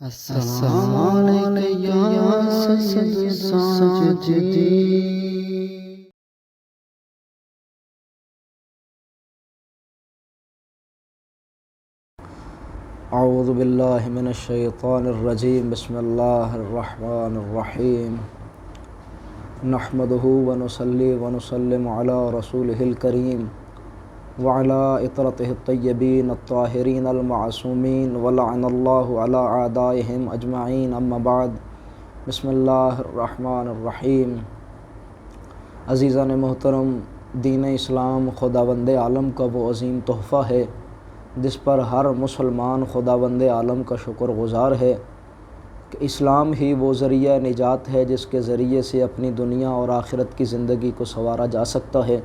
السلام علیکم یا سید الساجدین۔ اعوذ باللہ من الشیطان الرجیم، بسم اللہ الرحمن الرحیم، نحمدہ ونصلی ونسلم علی رسولہ الکریم وعلی اطرتہ الطیبین الطاہرین المعصومین ولعن اللہ علی اعدائہم اجمعین، اما بعد، بسم اللہ الرحمن الرحیم۔ عزیزان محترم، دین اسلام خداوند عالم کا وہ عظیم تحفہ ہے جس پر ہر مسلمان خداوند عالم کا شکر گزار ہے کہ اسلام ہی وہ ذریعہ نجات ہے جس کے ذریعے سے اپنی دنیا اور آخرت کی زندگی کو سنوارا جا سکتا ہے،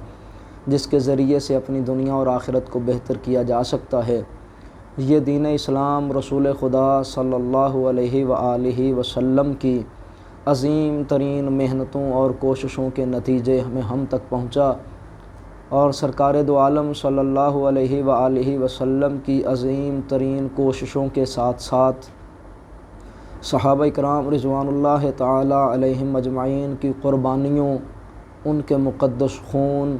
جس کے ذریعے سے اپنی دنیا اور آخرت کو بہتر کیا جا سکتا ہے۔ یہ دین اسلام رسول خدا صلی اللہ علیہ وآلہ وسلم کی عظیم ترین محنتوں اور کوششوں کے نتیجے میں ہم تک پہنچا، اور سرکار دو عالم صلی اللہ علیہ وآلہ وسلم کی عظیم ترین کوششوں کے ساتھ ساتھ صحابہ اکرام رضوان اللہ تعالی علیہم اجمعین کی قربانیوں، ان کے مقدس خون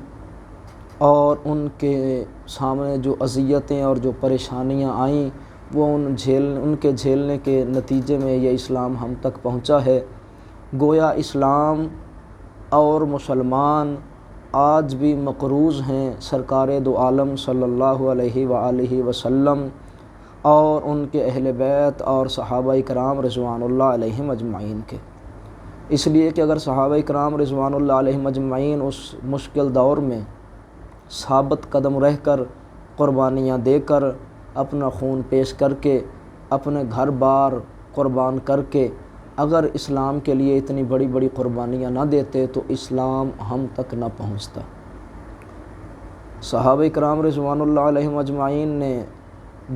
اور ان کے سامنے جو اذیتیں اور جو پریشانیاں آئیں وہ ان کے جھیلنے کے نتیجے میں یہ اسلام ہم تک پہنچا ہے۔ گویا اسلام اور مسلمان آج بھی مقروض ہیں سرکار دو عالم صلی اللہ علیہ وآلہ وسلم اور ان کے اہل بیت اور صحابہ اکرام رضوان اللہ علیہم اجمعین کے، اس لیے کہ اگر صحابہ اکرام رضوان اللہ علیہم اجمعین اس مشکل دور میں ثابت قدم رہ کر، قربانیاں دے کر، اپنا خون پیش کر کے، اپنے گھر بار قربان کر کے اگر اسلام کے لیے اتنی بڑی بڑی قربانیاں نہ دیتے تو اسلام ہم تک نہ پہنچتا۔ صحابہ اکرام رضوان اللہ علیہم اجمعین نے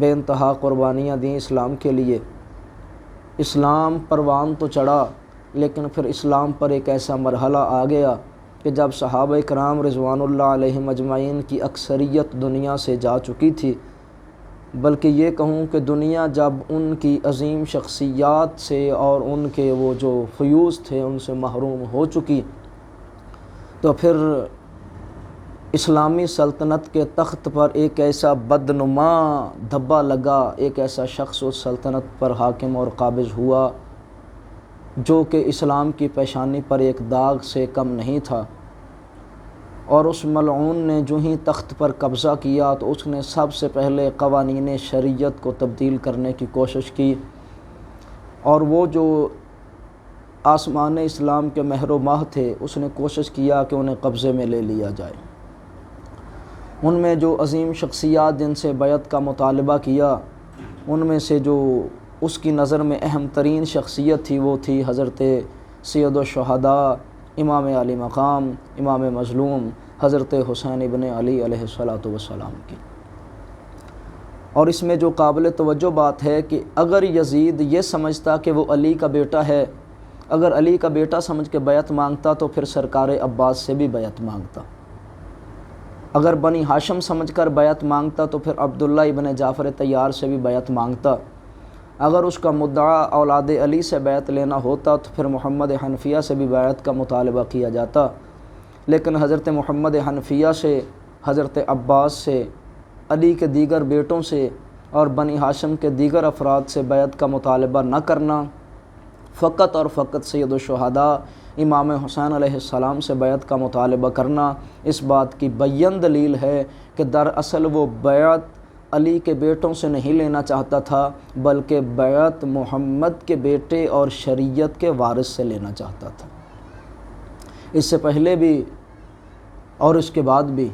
بے انتہا قربانیاں دیں اسلام کے لیے۔ اسلام پروان تو چڑھا، لیکن پھر اسلام پر ایک ایسا مرحلہ آ گیا کہ جب صحابہ اکرام رضوان اللہ علیہم اجمعین کی اکثریت دنیا سے جا چکی تھی، بلکہ یہ کہوں کہ دنیا جب ان کی عظیم شخصیات سے اور ان کے وہ جو فیوز تھے ان سے محروم ہو چکی، تو پھر اسلامی سلطنت کے تخت پر ایک ایسا بدنما دھبا لگا، ایک ایسا شخص اس سلطنت پر حاکم اور قابض ہوا جو کہ اسلام کی پیشانی پر ایک داغ سے کم نہیں تھا، اور اس ملعون نے جو ہی تخت پر قبضہ کیا تو اس نے سب سے پہلے قوانین شریعت کو تبدیل کرنے کی کوشش کی، اور وہ جو آسمان اسلام کے مہر و ماہ تھے اس نے کوشش کیا کہ انہیں قبضے میں لے لیا جائے۔ ان میں جو عظیم شخصیات جن سے بیعت کا مطالبہ کیا، ان میں سے جو اس کی نظر میں اہم ترین شخصیت تھی وہ تھی حضرت سید الشہداء، امام علی مقام، امام مظلوم حضرت حسین ابن علی علیہ السلام کی۔ اور اس میں جو قابل توجہ بات ہے کہ اگر یزید یہ سمجھتا کہ وہ علی کا بیٹا ہے، اگر علی کا بیٹا سمجھ کے بیعت مانگتا تو پھر سرکار عباس سے بھی بیعت مانگتا، اگر بنی ہاشم سمجھ کر بیعت مانگتا تو پھر عبداللہ ابن جعفر طیار سے بھی بیعت مانگتا، اگر اس کا مدعا اولاد علی سے بیعت لینا ہوتا تو پھر محمد حنفیہ سے بھی بیعت کا مطالبہ کیا جاتا، لیکن حضرت محمد حنفیہ سے، حضرت عباس سے، علی کے دیگر بیٹوں سے اور بنی ہاشم کے دیگر افراد سے بیعت کا مطالبہ نہ کرنا، فقط اور فقط سید الشہداء امام حسین علیہ السلام سے بیعت کا مطالبہ کرنا، اس بات کی بیان دلیل ہے کہ دراصل وہ بیعت علی کے بیٹوں سے نہیں لینا چاہتا تھا بلکہ بیعت محمد کے بیٹے اور شریعت کے وارث سے لینا چاہتا تھا۔ اس سے پہلے بھی اور اس کے بعد بھی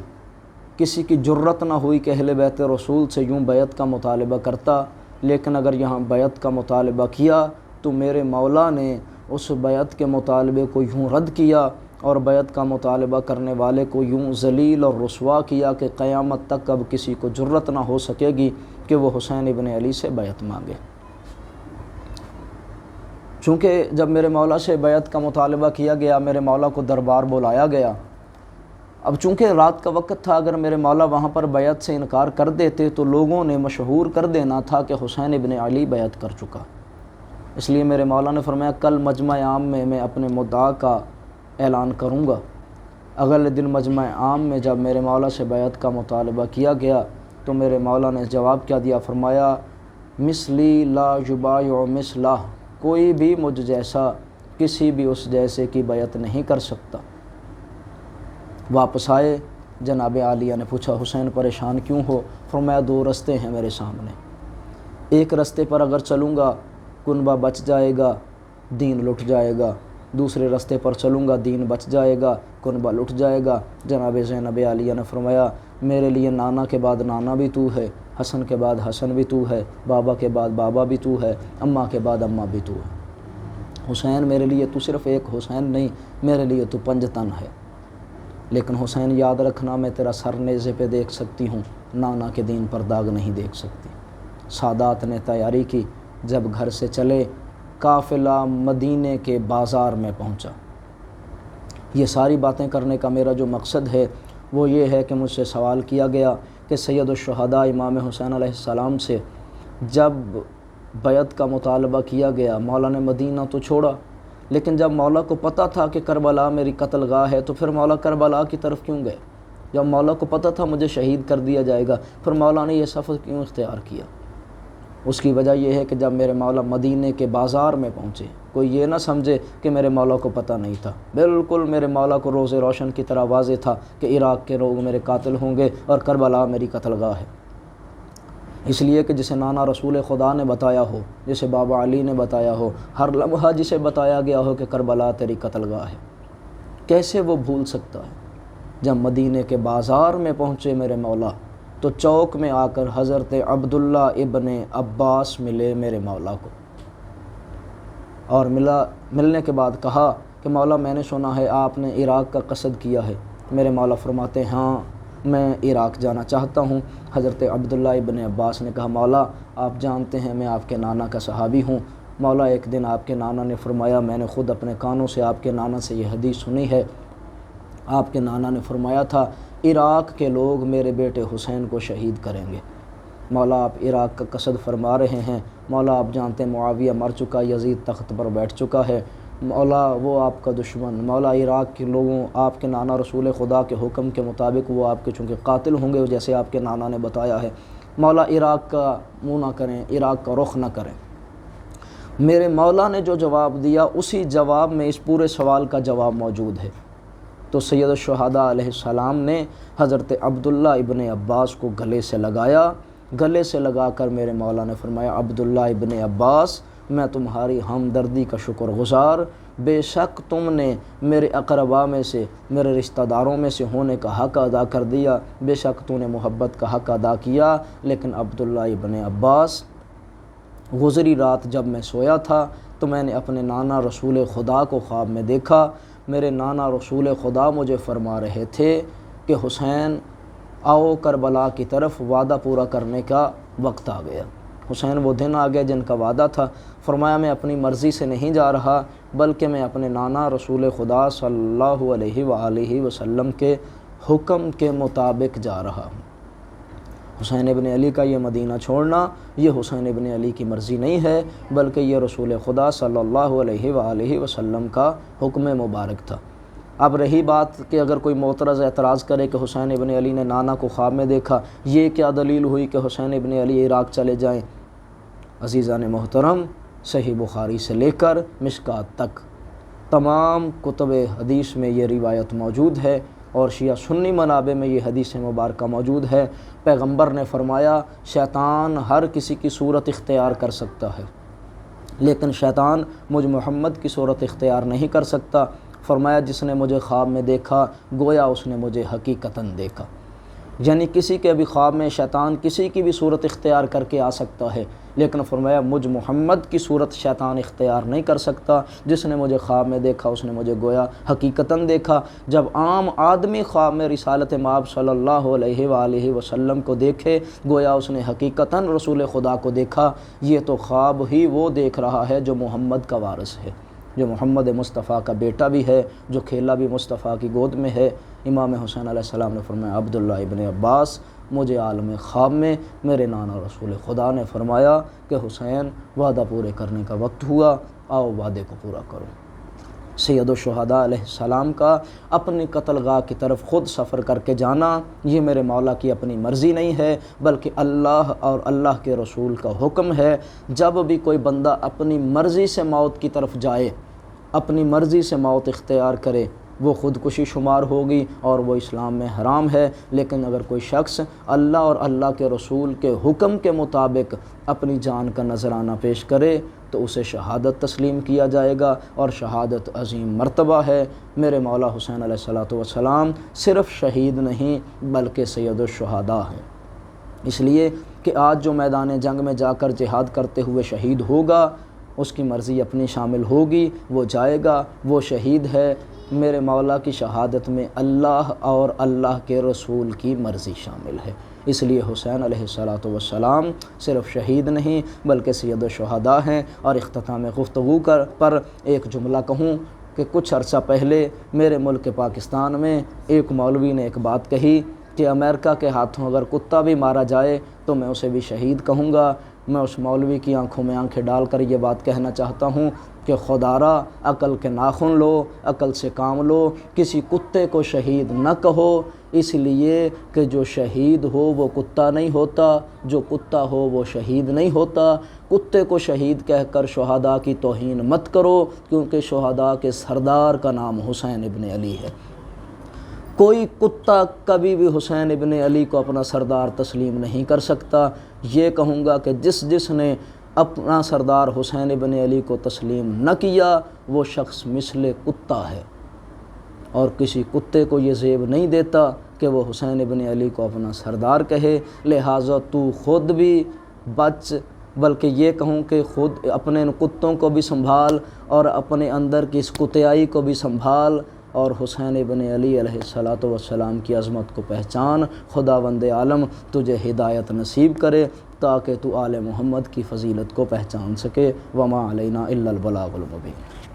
کسی کی جرت نہ ہوئی کہ اہل بیت رسول سے یوں بیعت کا مطالبہ کرتا، لیکن اگر یہاں بیعت کا مطالبہ کیا تو میرے مولا نے اس بیعت کے مطالبے کو یوں رد کیا اور بیعت کا مطالبہ کرنے والے کو یوں ذلیل اور رسوا کیا کہ قیامت تک اب کسی کو جرت نہ ہو سکے گی کہ وہ حسین ابن علی سے بیعت مانگے۔ چونکہ جب میرے مولا سے بیعت کا مطالبہ کیا گیا، میرے مولا کو دربار بلایا گیا، اب چونکہ رات کا وقت تھا، اگر میرے مولا وہاں پر بیعت سے انکار کر دیتے تو لوگوں نے مشہور کر دینا تھا کہ حسین ابن علی بیعت کر چکا، اس لیے میرے مولا نے فرمایا کل مجمع عام میں اپنے مدعا کا اعلان کروں گا۔ اگلے دن مجمع عام میں جب میرے مولا سے بیعت کا مطالبہ کیا گیا تو میرے مولا نے جواب کیا دیا، فرمایا مثلی لا یبایع مثلہ، کوئی بھی مجھ جیسا کسی بھی اس جیسے کی بیعت نہیں کر سکتا۔ واپس آئے، جناب عالیہ نے پوچھا حسین پریشان کیوں ہو؟ فرمایا دو رستے ہیں میرے سامنے، ایک رستے پر اگر چلوں گا کنبہ بچ جائے گا، دین لٹ جائے گا، دوسرے رستے پر چلوں گا دین بچ جائے گا، کنبہ لٹ جائے گا۔ جناب زینب عالیہ نے فرمایا میرے لیے نانا کے بعد نانا بھی تو ہے، حسن کے بعد حسن بھی تو ہے، بابا کے بعد بابا بھی تو ہے، اماں کے بعد اماں بھی تو ہے۔ حسین میرے لیے تو صرف ایک حسین نہیں، میرے لیے تو 5 تن ہے۔ لیکن حسین یاد رکھنا میں تیرا سر نیزے پہ دیکھ سکتی ہوں، نانا کے دین پر داغ نہیں دیکھ سکتی۔ سادات نے تیاری کی، جب گھر سے چلے قافلہ مدینے کے بازار میں پہنچا۔ یہ ساری باتیں کرنے کا میرا جو مقصد ہے وہ یہ ہے کہ مجھ سے سوال کیا گیا کہ سید الشہداء امام حسین علیہ السلام سے جب بیعت کا مطالبہ کیا گیا، مولا نے مدینہ تو چھوڑا، لیکن جب مولا کو پتہ تھا کہ کربلا میری قتل گاہ ہے تو پھر مولا کربلا کی طرف کیوں گئے؟ جب مولا کو پتہ تھا مجھے شہید کر دیا جائے گا، پھر مولا نے یہ سفر کیوں اختیار کیا؟ اس کی وجہ یہ ہے کہ جب میرے مولا مدینے کے بازار میں پہنچے، کوئی یہ نہ سمجھے کہ میرے مولا کو پتہ نہیں تھا، بالکل میرے مولا کو روز روشن کی طرح واضح تھا کہ عراق کے لوگ میرے قاتل ہوں گے اور کربلا میری قتل گاہ ہے۔ اس لیے کہ جسے نانا رسول خدا نے بتایا ہو، جسے بابا علی نے بتایا ہو، ہر لمحہ جسے بتایا گیا ہو کہ کربلا تیری قتل گاہ ہے، کیسے وہ بھول سکتا ہے؟ جب مدینے کے بازار میں پہنچے میرے مولا تو چوک میں آ کر حضرت عبداللہ ابن عباس ملے میرے مولا کو، اور ملنے کے بعد کہا کہ مولا میں نے سنا ہے آپ نے عراق کا قصد کیا ہے۔ میرے مولا فرماتے ہیں ہاں میں عراق جانا چاہتا ہوں۔ حضرت عبداللہ ابن عباس نے کہا مولا آپ جانتے ہیں میں آپ کے نانا کا صحابی ہوں۔ مولا ایک دن آپ کے نانا نے فرمایا، میں نے خود اپنے کانوں سے آپ کے نانا سے یہ حدیث سنی ہے، آپ کے نانا نے فرمایا تھا عراق کے لوگ میرے بیٹے حسین کو شہید کریں گے۔ مولا آپ عراق کا قصد فرما رہے ہیں، مولا آپ جانتے ہیں معاویہ مر چکا، یزید تخت پر بیٹھ چکا ہے، مولا وہ آپ کا دشمن، مولا عراق کے لوگوں آپ کے نانا رسول خدا کے حکم کے مطابق وہ آپ کے چونکہ قاتل ہوں گے جیسے آپ کے نانا نے بتایا ہے، مولا عراق کا منہ نہ کریں، عراق کا رخ نہ کریں۔ میرے مولا نے جو جواب دیا اسی جواب میں اس پورے سوال کا جواب موجود ہے۔ تو سید الشہداء علیہ السلام نے حضرت عبداللہ ابن عباس کو گلے سے لگایا، گلے سے لگا کر میرے مولا نے فرمایا عبداللہ ابن عباس میں تمہاری ہمدردی کا شکر گزار، بے شک تم نے میرے اقربا میں سے، میرے رشتہ داروں میں سے ہونے کا حق ادا کر دیا، بے شک تو نے محبت کا حق ادا کیا، لیکن عبداللہ ابن عباس گزری رات جب میں سویا تھا تو میں نے اپنے نانا رسول خدا کو خواب میں دیکھا۔ میرے نانا رسول خدا مجھے فرما رہے تھے کہ حسین آؤ کربلا کی طرف، وعدہ پورا کرنے کا وقت آ گیا۔ حسین وہ دن آ گیا جن کا وعدہ تھا۔ فرمایا میں اپنی مرضی سے نہیں جا رہا بلکہ میں اپنے نانا رسول خدا صلی اللہ علیہ وآلہ وسلم کے حکم کے مطابق جا رہا ہوں۔ حسین ابن علی کا یہ مدینہ چھوڑنا یہ حسین ابن علی کی مرضی نہیں ہے بلکہ یہ رسول خدا صلی اللہ علیہ وآلہ وسلم کا حکم مبارک تھا۔ اب رہی بات کہ اگر کوئی معترض اعتراض کرے کہ حسین ابن علی نے نانا کو خواب میں دیکھا، یہ کیا دلیل ہوئی کہ حسین ابن علی عراق چلے جائیں؟ عزیزان محترم، صحیح بخاری سے لے کر مشکات تک تمام کتب حدیث میں یہ روایت موجود ہے اور شیعہ سنی منابع میں یہ حدیث مبارکہ موجود ہے۔ پیغمبر نے فرمایا شیطان ہر کسی کی صورت اختیار کر سکتا ہے لیکن شیطان مجھ محمد کی صورت اختیار نہیں کر سکتا۔ فرمایا جس نے مجھے خواب میں دیکھا گویا اس نے مجھے حقیقتاً دیکھا، یعنی کسی کے بھی خواب میں شیطان کسی کی بھی صورت اختیار کر کے آ سکتا ہے لیکن فرمایا مجھ محمد کی صورت شیطان اختیار نہیں کر سکتا۔ جس نے مجھے خواب میں دیکھا اس نے مجھے گویا حقیقتاً دیکھا۔ جب عام آدمی خواب میں رسالت مآب صلی اللہ علیہ وآلہ وسلم کو دیکھے گویا اس نے حقیقتاً رسول خدا کو دیکھا۔ یہ تو خواب ہی وہ دیکھ رہا ہے جو محمد کا وارث ہے، جو محمد مصطفیٰ کا بیٹا بھی ہے، جو کھیلا بھی مصطفیٰ کی گود میں ہے۔ امام حسین علیہ السلام نے فرمایا عبداللہ ابن عباس مجھے عالم خواب میں میرے نانا رسول خدا نے فرمایا کہ حسین وعدہ پورے کرنے کا وقت ہوا، آؤ وعدے کو پورا کرو۔ سید الشہداء علیہ السلام کا اپنی قتل گاہ کی طرف خود سفر کر کے جانا یہ میرے مولا کی اپنی مرضی نہیں ہے، بلکہ اللہ اور اللہ کے رسول کا حکم ہے۔ جب بھی کوئی بندہ اپنی مرضی سے موت کی طرف جائے، اپنی مرضی سے موت اختیار کرے، وہ خودکشی شمار ہوگی اور وہ اسلام میں حرام ہے۔ لیکن اگر کوئی شخص اللہ اور اللہ کے رسول کے حکم کے مطابق اپنی جان کا نذرانہ پیش کرے تو اسے شہادت تسلیم کیا جائے گا، اور شہادت عظیم مرتبہ ہے۔ میرے مولا حسین علیہ السلام صرف شہید نہیں بلکہ سید الشہداء ہیں، اس لیے کہ آج جو میدان جنگ میں جا کر جہاد کرتے ہوئے شہید ہوگا اس کی مرضی اپنی شامل ہوگی، وہ جائے گا، وہ شہید ہے۔ میرے مولا کی شہادت میں اللہ اور اللہ کے رسول کی مرضی شامل ہے، اس لیے حسین علیہ السلام صرف شہید نہیں بلکہ سید الشہداء ہیں۔ اور اختتام گفتگو پر ایک جملہ کہوں کہ کچھ عرصہ پہلے میرے ملک پاکستان میں ایک مولوی نے ایک بات کہی کہ امریکہ کے ہاتھوں اگر کتا بھی مارا جائے تو میں اسے بھی شہید کہوں گا۔ میں اس مولوی کی آنکھوں میں آنکھیں ڈال کر یہ بات کہنا چاہتا ہوں کہ خدارا عقل کے ناخن لو، عقل سے کام لو، کسی کتے کو شہید نہ کہو، اس لیے کہ جو شہید ہو وہ کتا نہیں ہوتا، جو کتا ہو وہ شہید نہیں ہوتا۔ کتے کو شہید کہہ کر شہداء کی توہین مت کرو، کیونکہ شہداء کے سردار کا نام حسین ابن علی ہے۔ کوئی کتا کبھی بھی حسین ابن علی کو اپنا سردار تسلیم نہیں کر سکتا۔ یہ کہوں گا کہ جس نے اپنا سردار حسین ابن علی کو تسلیم نہ کیا وہ شخص مثل کتا ہے، اور کسی کتے کو یہ زیب نہیں دیتا کہ وہ حسین ابن علی کو اپنا سردار کہے۔ لہٰذا تو خود بھی بچ، بلکہ یہ کہوں کہ خود اپنے کتوں کو بھی سنبھال اور اپنے اندر کی اس کتیائی کو بھی سنبھال، اور حسین ابن علی علیہ السلام کی عظمت کو پہچان۔ خداوند عالم تجھے ہدایت نصیب کرے تاکہ تو آل محمد کی فضیلت کو پہچان سکے۔ وما علینا الا البلاغ المبین۔